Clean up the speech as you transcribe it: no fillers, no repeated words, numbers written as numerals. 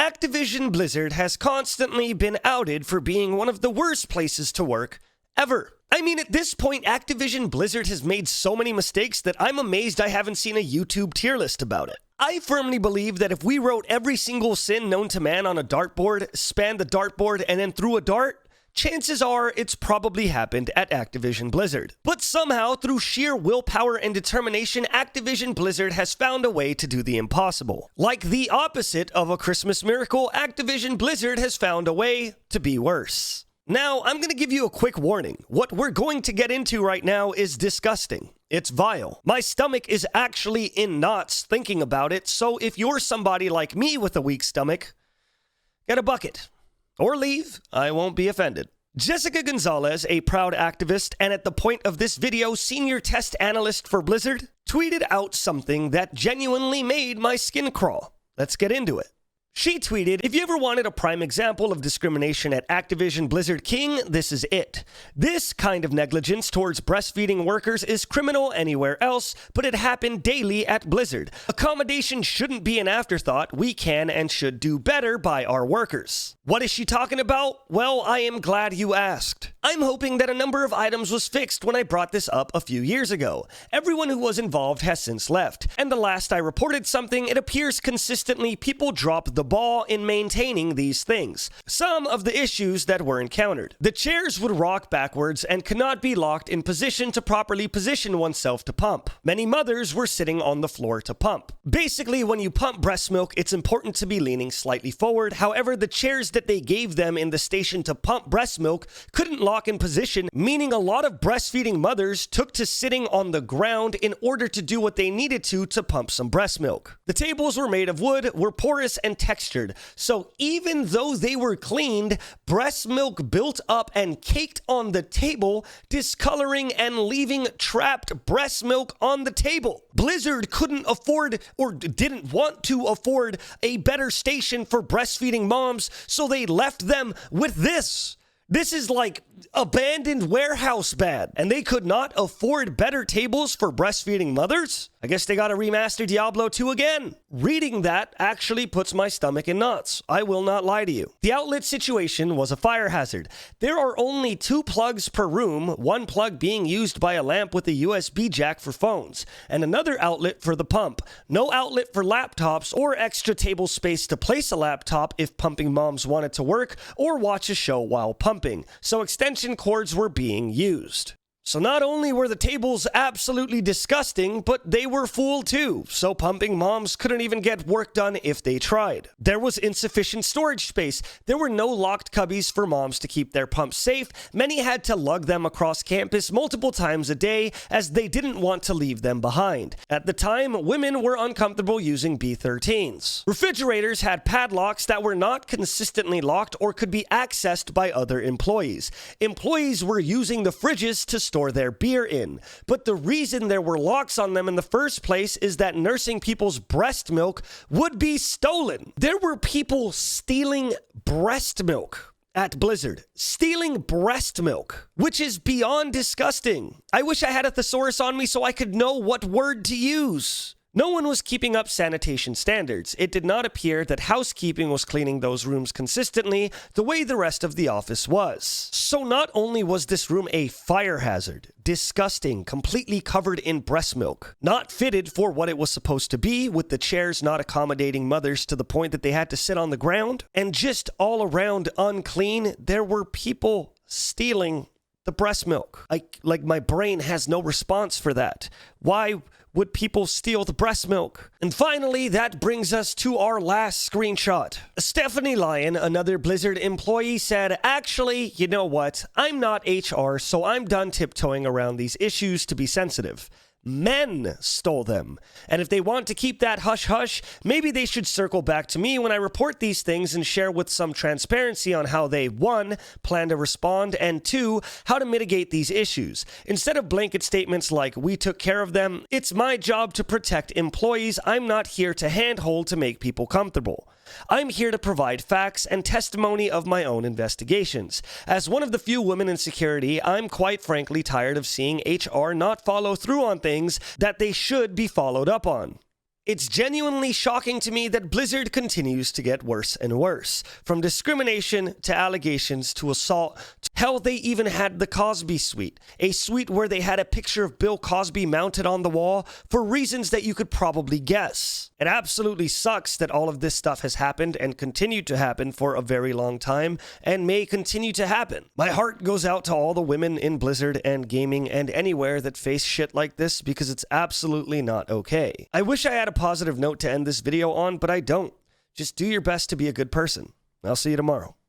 Activision Blizzard has constantly been outed for being one of the worst places to work ever. I mean, at this point, Activision Blizzard has made so many mistakes that I'm amazed I haven't seen a YouTube tier list about it. I firmly believe that if we wrote every single sin known to man on a dartboard, spanned the dartboard, and then threw a dart, chances are it's probably happened at Activision Blizzard. But somehow, through sheer willpower and determination, Activision Blizzard has found a way to do the impossible. Like the opposite of a Christmas miracle, Activision Blizzard has found a way to be worse. Now, I'm going to give you a quick warning. What we're going to get into right now is disgusting. It's vile. My stomach is actually in knots thinking about it, so if you're somebody like me with a weak stomach, get a bucket. Or leave, I won't be offended. Jessica Gonzalez, a proud activist and at the point of this video, senior test analyst for Blizzard, tweeted out something that genuinely made my skin crawl. Let's get into it. She tweeted, "If you ever wanted a prime example of discrimination at Activision Blizzard King, this is it. This kind of negligence towards breastfeeding workers is criminal anywhere else, but it happened daily at Blizzard. Accommodation shouldn't be an afterthought. We can and should do better by our workers." What is she talking about? Well, I am glad you asked. I'm hoping that a number of items was fixed when I brought this up a few years ago. Everyone who was involved has since left, and the last I reported something, it appears consistently people drop the ball in maintaining these things. Some of the issues that were encountered. The chairs would rock backwards and could not be locked in position to properly position oneself to pump. Many mothers were sitting on the floor to pump. Basically, when you pump breast milk, it's important to be leaning slightly forward. However, the chairs that they gave them in the station to pump breast milk couldn't lock in position, meaning a lot of breastfeeding mothers took to sitting on the ground in order to do what they needed to pump some breast milk. The tables were made of wood, were porous and textured, so even though they were cleaned, breast milk built up and caked on the table, discoloring and leaving trapped breast milk on the table. Blizzard couldn't afford or didn't want to afford a better station for breastfeeding moms, so they left them with this. This is like abandoned warehouse bad, and they could not afford better tables for breastfeeding mothers? I guess they gotta remaster Diablo 2 again. Reading that actually puts my stomach in knots. I will not lie to you. The outlet situation was a fire hazard. There are only 2 plugs per room, one plug being used by a lamp with a USB jack for phones, and another outlet for the pump. No outlet for laptops or extra table space to place a laptop if pumping moms wanted to work or watch a show while pumping, so extension cords were being used. So not only were the tables absolutely disgusting, but they were full too, so pumping moms couldn't even get work done if they tried. There was insufficient storage space. There were no locked cubbies for moms to keep their pumps safe. Many had to lug them across campus multiple times a day as they didn't want to leave them behind. At the time, women were uncomfortable using B13s. Refrigerators had padlocks that were not consistently locked or could be accessed by other employees. Employees were using the fridges to store their beer in. But the reason there were locks on them in the first place is that nursing people's breast milk would be stolen. There were people stealing breast milk at Blizzard. Stealing breast milk, which is beyond disgusting. I wish I had a thesaurus on me so I could know what word to use. No one was keeping up sanitation standards. It did not appear that housekeeping was cleaning those rooms consistently the way the rest of the office was. So not only was this room a fire hazard, disgusting, completely covered in breast milk, not fitted for what it was supposed to be, with the chairs not accommodating mothers to the point that they had to sit on the ground, and just all around unclean, there were people stealing the breast milk. Like my brain has no response for that. Why would people steal the breast milk? And finally, that brings us to our last screenshot. Stephanie Lyon, another Blizzard employee, said, "Actually, you know what? I'm not HR, so I'm done tiptoeing around these issues to be sensitive. Men stole them. And if they want to keep that hush-hush, maybe they should circle back to me when I report these things and share with some transparency on how they, 1, plan to respond, and 2, how to mitigate these issues. Instead of blanket statements like, we took care of them, it's my job to protect employees. I'm not here to handhold to make people comfortable. I'm here to provide facts and testimony of my own investigations. As one of the few women in security, I'm quite frankly tired of seeing HR not follow through on things that they should be followed up on. It's genuinely shocking to me that Blizzard continues to get worse and worse. From discrimination to allegations to assault. Hell, they even had the Cosby suite. A suite where they had a picture of Bill Cosby mounted on the wall for reasons that you could probably guess. It absolutely sucks that all of this stuff has happened and continued to happen for a very long time and may continue to happen. My heart goes out to all the women in Blizzard and gaming and anywhere that face shit like this because it's absolutely not okay. I wish I had a positive note to end this video on, but I don't. Just do your best to be a good person. I'll see you tomorrow.